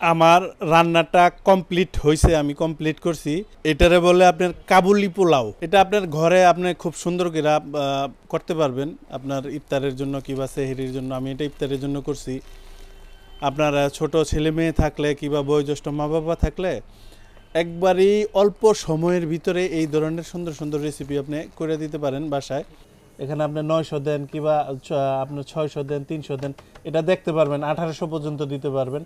আমার রান্নাটা কমপ্লিট হয়েছে, আমি কমপ্লিট করছি। এটারে বলে আপনার কাবুলি পোলাও। এটা আপনার ঘরে আপনি খুব সুন্দর করে করতে পারবেন আপনার ইফতারের জন্য কিংবা সেহরির জন্য। আমি এটা ইফতারের জন্য করছি। আপনার ছোট ছেলে মেয়ে থাকলে কিংবা বয়োজ্যেষ্ঠ মা বাবা থাকলে একবারই অল্প সময়ের ভিতরে এই ধরনের সুন্দর সুন্দর রেসিপি আপনি করে দিতে পারেন বাসায়। এখানে আপনি 900 দেন কিংবা আপনার 600 দেন, 300 দেন, এটা দেখতে পারবেন। 1800 পর্যন্ত দিতে পারবেন।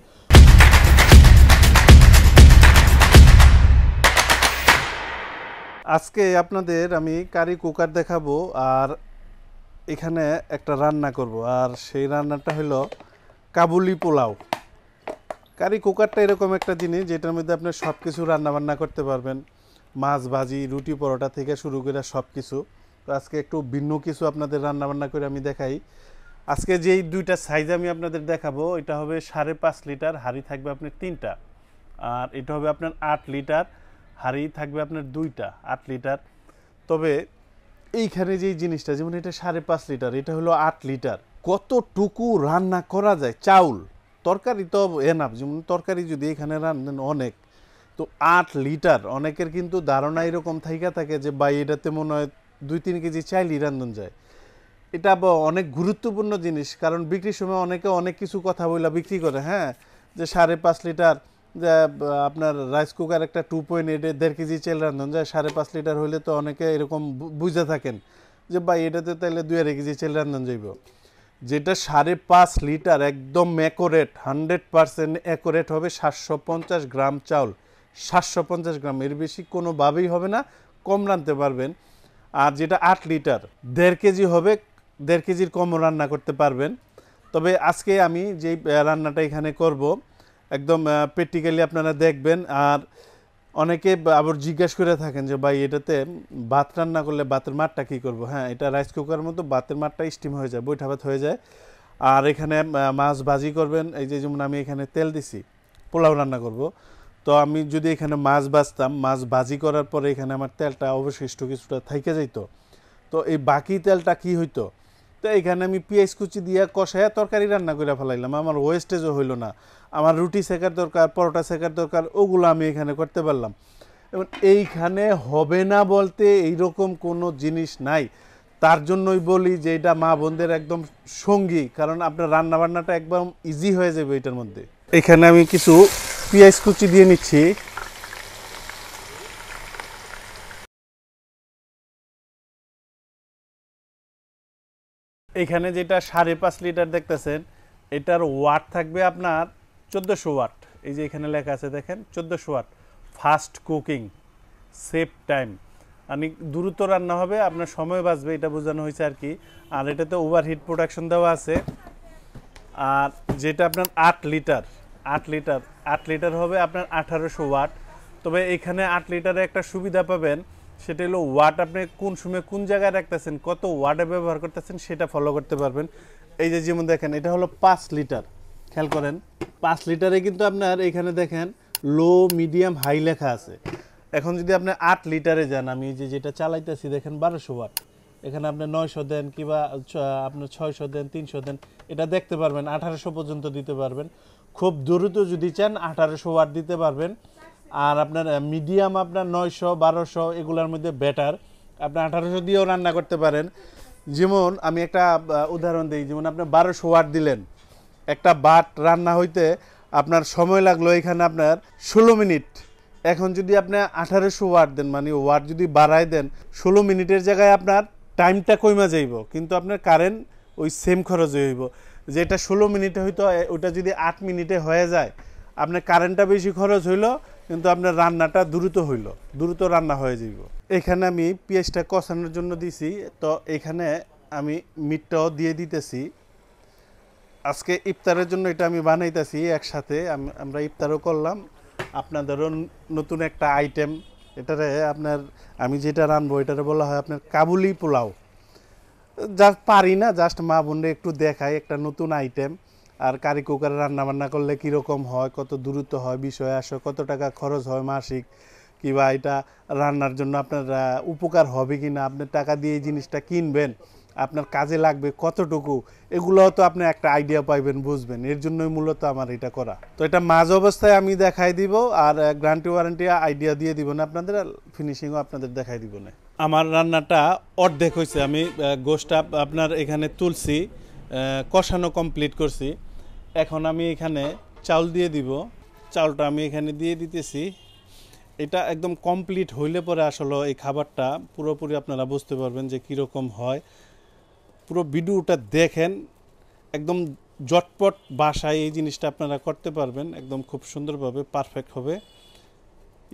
আজকে আপনাদের আমি কারি কুকার দেখাবো, আর এখানে একটা রান্না করব, আর সেই রান্নাটা হলো কাবুলি পোলাও। কারি কুকারটা এরকম একটা জিনিস যেটার মধ্যে আপনি সব কিছু রান্নাবান্না করতে পারবেন, মাছ ভাজি রুটি পরোটা থেকে শুরু করে সব কিছু। তো আজকে একটু ভিন্ন কিছু আপনাদের রান্নাবান্না করে আমি দেখাই। আজকে যেই দুইটা সাইজ আমি আপনাদের দেখাবো, এটা হবে 5.5 লিটার, হাঁড়ি থাকবে আপনার 3টা। আর এটা হবে আপনার 8 লিটার, হাঁড়ি থাকবে আপনার 2টা, 8 লিটার। তবে এইখানে যেই জিনিসটা, যেমন এটা 5.5 লিটার, এটা হলো 8 লিটার। কতটুকু রান্না করা যায়? চাউল তরকারি তো এনাফ, যেমন তরকারি যদি এখানে রান্নেন অনেক, তো 8 লিটার। অনেকের কিন্তু ধারণা এরকম থাইকা থাকে যে ভাই এটাতে মনে হয় 2-3 কেজি চাইলেই রান্ধন যায়। এটা অনেক গুরুত্বপূর্ণ জিনিস, কারণ বিক্রির সময় অনেকে অনেক কিছু কথা বইলা বিক্রি করে। হ্যাঁ, যে 5.5 লিটার, যে আপনার রাইস কুকার একটা 2.8 1.5 কেজি চাল রান্ধন যায়, 5.5 লিটার হইলে তো অনেকে এরকম বুঝে থাকেন যে ভাই এটাতে তাইলে 2-2.5 কেজি চাল রান্ধন যাইব। যেটা 5.5 লিটার একদম অ্যাকোরেট, 100% অ্যাকোরেট হবে 750 গ্রাম চাউল। 750 গ্রাম, এর বেশি কোনোভাবেই হবে না, কম রাঁধতে পারবেন। আর যেটা 8 লিটার, 1.5 কেজি হবে, 1.5 কেজির কমও রান্না করতে পারবেন। তবে আজকে আমি যেই রান্নাটা এখানে করব, একদম প্র্যাকটিক্যালি আপনারা দেখবেন। আর অনেকে আবার জিজ্ঞাসা করে থাকেন যে ভাই এটাতে ভাত রান্না করলে ভাতের মারটা কী করব? হ্যাঁ, এটা রাইস কুকারের মতো ভাতের মারটা স্টিম হয়ে যায়, বৈঠা ভাত হয়ে যায়। আর এখানে মাছ ভাজি করবেন। এই যে যেমন আমি এখানে তেল দিছি, পোলাও রান্না করব, তো আমি যদি এখানে মাছ ভাজতাম, মাছ ভাজি করার পরে এখানে আমার তেলটা অবশিষ্ট কিছুটা থাইকে যাইত, তো এই বাকি তেলটা কি হইতো? তো এখানে আমি পেঁয়াজ কুচি দিয়ে কষায় তরকারি রান্না করে ফেলাইলাম, আমার ওয়েস্টেজও হইল না। আমার রুটি সেকার দরকার, পরোটা সেকার দরকার, ওগুলো আমি এখানে করতে পারলাম। এবং এইখানে হবে না বলতে এইরকম কোনো জিনিস নাই। তার জন্যই বলি যে এটা মা বোনদের একদম সঙ্গী, কারণ আপনার রান্নাবান্নাটা একদম ইজি হয়ে যাবে এটার মধ্যে। এখানে আমি কিছু পেঁয়াজ কুচি দিয়ে নিচ্ছি। এখানে যেটা 5.5 লিটার দেখতেছেন, এটার ওয়াট থাকবে আপনার 1400 ওয়াট। এই যে এখানে লেখা আছে দেখেন, 1400 watt. Fast cooking, save time, মানে দ্রুত রান্না হবে, আপনার সময় বাঁচবে, এটা বোঝানো হয়েছে আর কি। আর এটাতে ওভারহিট প্রোটেকশন দেওয়া আছে। আর যেটা আপনার 8 লিটার, 8 লিটার, 8 লিটার হবে আপনার 1800 ওয়াট। তবে এখানে 8 লিটারে একটা সুবিধা পাবেন, সেটা হলো ওয়াট আপনি কোন সময় কোন জায়গায় রাখতেছেন, কত ওয়াটে ব্যবহার করতেছেন সেটা ফলো করতে পারবেন। এই যে যেমন দেখেন, এটা হলো 5 লিটার, খেয়াল করেন 5 লিটারে কিন্তু আপনার এখানে দেখেন লো মিডিয়াম হাই লেখা আছে। এখন যদি আপনি 8 লিটারে যান, আমি যে যেটা চালাইতেছি দেখেন 1200 ওয়াট, এখানে আপনি 900 দেন কিংবা আপনার 600 দেন, 300 দেন, এটা দেখতে পারবেন। 1800 পর্যন্ত দিতে পারবেন। খুব দ্রুত যদি চান 1800 ওয়াট দিতে পারবেন। আর আপনার মিডিয়াম আপনার 900 1200 এগুলোর মধ্যে বেটার, আপনি 1800 দিয়েও রান্না করতে পারেন। যেমন আমি একটা উদাহরণ দিই, যেমন আপনি 1200 ওয়াট দিলেন, একটা বাট রান্না হইতে আপনার সময় লাগলো এখানে আপনার 16 মিনিট। এখন যদি আপনি 1800 ওয়াট দেন, মানে ওয়াট যদি বাড়ায় দেন, 16 মিনিটের জায়গায় আপনার টাইমটা কমে যাইব, কিন্তু আপনার কারেন্ট ওই সেম খরচ হইব। যেটা 16 মিনিটে হইতো ওটা যদি 8 মিনিটে হয়ে যায়, আপনার কারেন্টটা বেশি খরচ হইল, কিন্তু আপনার রান্নাটা দ্রুত হইল, দ্রুত রান্না হয়ে যাইব। এখানে আমি পেঁয়াজটা কষানোর জন্য দিছি, তো এখানে আমি মিটটাও দিয়ে দিতেছি। আজকে ইফতারের জন্য এটা আমি বানাইতেছি একসাথে, আমরা ইফতারও করলাম, আপনাদেরও নতুন একটা আইটেম। এটারে আপনার আমি যেটা রানবো এটারে বলা হয় আপনার কাবুলি পোলাও। যা পারি না, জাস্ট মা বোনরে একটু দেখাই একটা নতুন আইটেম। আর কারি কুকারে রান্না বান্না করলে কীরকম হয়, কত দ্রুত হয়, বিষয় আসে, কত টাকা খরচ হয় মাসিক, কিংবা এটা রান্নার জন্য আপনার উপকার হবে কি না, আপনি টাকা দিয়ে এই জিনিসটা কিনবেন, আপনার কাজে লাগবে কতটুকু, এগুলোও তো আপনি একটা আইডিয়া পাইবেন, বুঝবেন। এর জন্যই মূলত আমার এটা করা। তো এটা মাঝ অবস্থায় আমি দেখাই দিব, আর গ্যারান্টি ওয়ারেন্টি আইডিয়া দিয়ে দিব না আপনাদের, ফিনিশিংও আপনাদের দেখাই দিব না। আমার রান্নাটা অর্ধেক হয়েছে, আমি গোশটা আপনার এখানে তুলছি, কষানো কমপ্লিট করছি। এখন আমি এখানে চাউল দিয়ে দিব, চাউলটা আমি এখানে দিয়ে দিতেছি। এটা একদম কমপ্লিট হইলে পরে আসলে এই খাবারটা পুরোপুরি আপনারা বুঝতে পারবেন যে কীরকম হয়। পুরো ভিডিওটা দেখেন, একদম জটপট বাসায় এই জিনিসটা আপনারা করতে পারবেন, একদম খুব সুন্দরভাবে পারফেক্ট হবে।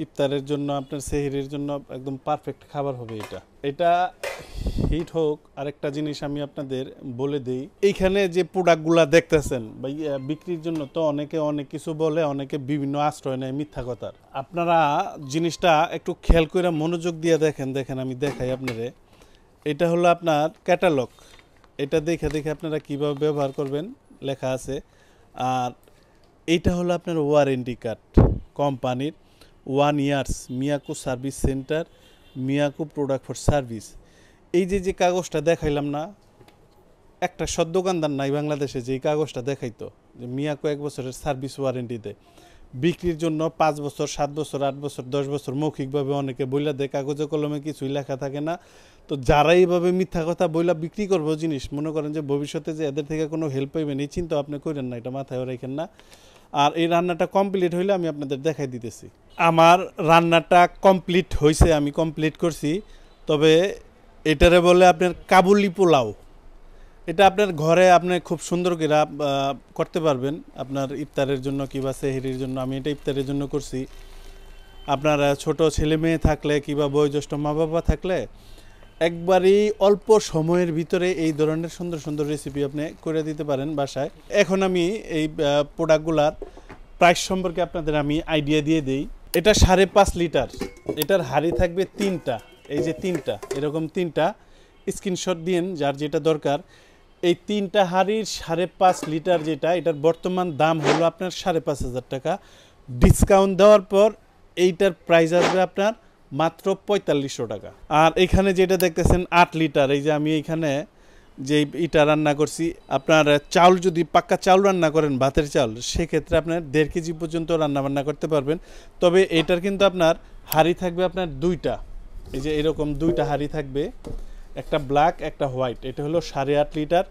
ইফতারের জন্য, আপনার সেহরির জন্য একদম পারফেক্ট খাবার হবে এটা। এটা হিট হোক, আরেকটা জিনিস আমি আপনাদের বলে দেই, এইখানে যে প্রোডাক্টগুলো দেখতেছেন বা বিক্রির জন্য তো অনেকে অনেক কিছু বলে, অনেকে বিভিন্ন আশ্রয় নেয় মিথ্যা কথার। আপনারা জিনিসটা একটু খেয়াল করে মনোযোগ দিয়ে দেখেন। দেখেন আমি দেখাই আপনারে, এটা হলো আপনার ক্যাটালগ। এটা দেখে দেখে আপনারা কীভাবে ব্যবহার করবেন লেখা আছে। আর এইটা হলো আপনার ওয়ারেন্টি কার্ড কোম্পানির, 1 years Miyako service centre, Miyako product for service. এই যে কাগজটা দেখাইলাম না, একটা সৎ দোকানদার নাই বাংলাদেশে যে এই কাগজটা দেখাইতো যে মিয়াকো 1 বছরের সার্ভিস ওয়ারেন্টি দেয়। বিক্রির জন্য 5 বছর, 7 বছর, 8 বছর, 10 বছর মৌখিকভাবে অনেকে বইলা দেয়, কাগজে কলমে কিছুই লেখা থাকে না। তো যারা এইভাবে মিথ্যা কথা বইলা বিক্রি করবো জিনিস, মনে করেন যে ভবিষ্যতে যে এদের থেকে কোনো হেল্প পাইবেন এই চিন্তা আপনি করেন না, এটা মাথায় রাখেন না। আর এই রান্নাটা কমপ্লিট হইলে আমি আপনাদের দেখাই দিতেছি। আমার রান্নাটা কমপ্লিট হয়েছে, আমি কমপ্লিট করছি। তবে এটারে বলে আপনার কাবুলি পোলাও। এটা আপনার ঘরে আপনি খুব সুন্দর করে করতে পারবেন আপনার ইফতারের জন্য কিংবা সেহরির জন্য। আমি এটা ইফতারের জন্য করছি। আপনার ছোট ছেলে মেয়ে থাকলে কিংবা বয়োজ্যেষ্ঠ মা বাবা থাকলে একবারই অল্প সময়ের ভিতরে এই ধরনের সুন্দর সুন্দর রেসিপি আপনি করে দিতে পারেন বাসায়। এখন আমি এই প্রোডাক্টগুলার প্রাইস সম্পর্কে আপনাদের আমি আইডিয়া দিয়ে দিই। এটা 5.5 লিটার, এটার হাঁড়ি থাকবে 3টা, এই যে 3টা, এরকম 3টা স্ক্রিনশট দিন যার যেটা দরকার। এই 3টা হাঁড়ির 5.5 লিটার যেটা, এটার বর্তমান দাম হলো আপনার 5,500 টাকা। ডিসকাউন্ট দেওয়ার পর এইটার প্রাইস আসবে আপনার মাত্র 4500 টাকা। আর এখানে যেটা দেখতেছেন 8 লিটার, এই যে আমি এইখানে যে ইটা রান্না করছি, আপনার চাউল যদি পাক্কা চাউল রান্না করেন, ভাতের চাউল, সেক্ষেত্রে আপনার 1.5 কেজি পর্যন্ত রান্না করতে পারবেন। তবে এটার কিন্তু আপনার হাঁড়ি থাকবে আপনার 2টা, এই যে এরকম 2টা হাঁড়ি থাকবে, একটা ব্ল্যাক একটা হোয়াইট। এটা হলো 8.5 লিটার।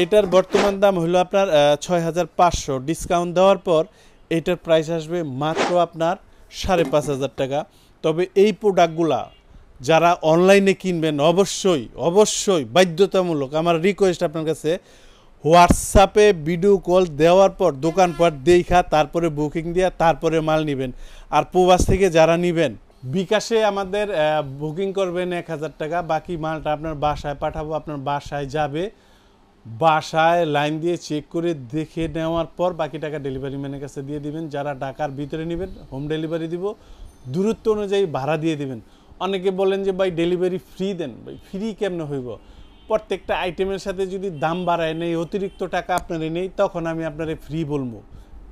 এটার বর্তমান দাম হলো আপনার 6500। ডিসকাউন্ট দেওয়ার পর এটার প্রাইস আসবে মাত্র আপনার 5,500 টাকা। তবে এই প্রোডাক্টগুলা যারা অনলাইনে কিনবেন অবশ্যই বাধ্যতামূলক আমার রিকোয়েস্ট আপনার কাছে, হোয়াটসঅ্যাপে ভিডিও কল দেওয়ার পর দোকানপাট দেখা তারপরে বুকিং দিয়ে তারপরে মাল নেবেন। আর প্রবাস থেকে যারা নেবেন, বিকাশে আমাদের বুকিং করবেন 1000 টাকা, বাকি মালটা আপনার বাসায় পাঠাবো, আপনার বাসায় যাবে, বাসায় লাইন দিয়ে চেক করে দেখে নেওয়ার পর বাকি টাকা ডেলিভারি ম্যানের কাছে দিয়ে দিবেন। যারা ঢাকার ভিতরে নেবেন হোম ডেলিভারি দিব, দূরত্ব অনুযায়ী ভাড়া দিয়ে দিবেন। অনেকে বলেন যে ভাই ডেলিভারি ফ্রি দেন, ভাই ফ্রি কেমনে হইব? প্রত্যেকটা আইটেমের সাথে যদি দাম বাড়ায় নেই, অতিরিক্ত টাকা আপনারে নেই, তখন আমি আপনারে ফ্রি বলবো।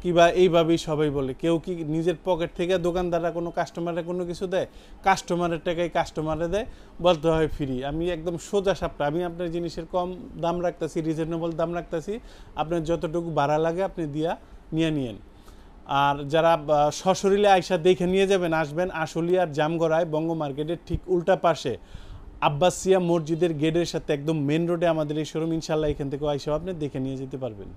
কিবা এইভাবেই সবাই বলে। কেউ কি নিজের পকেট থেকে দোকানদাররা কোনো কাস্টমারে কোনো কিছু দেয়? কাস্টমারের টাকায় কাস্টমারে দেয়, বলতে হয় ফ্রি। আমি একদম সোজা সাপটা, আমি আপনার জিনিসের কম দাম রাখতেছি, রিজনেবল দাম রাখতেছি। আপনার যতটুকু ভাড়া লাগে আপনি নিয়ে নিয়েন। আর যারা সশরীরে আয়সা দেখে নিয়ে যাবেন, আসবেন আশুলিয়ার জামগড়ায় বঙ্গ মার্কেটের ঠিক উল্টা পাশে আব্বাসিয়া মসজিদের গেটের সাথে একদম মেন রোডে আমাদের এই শোরুম। ইনশাল্লাহ এখান থেকেও আয়সা আপনি দেখে নিয়ে যেতে পারবেন।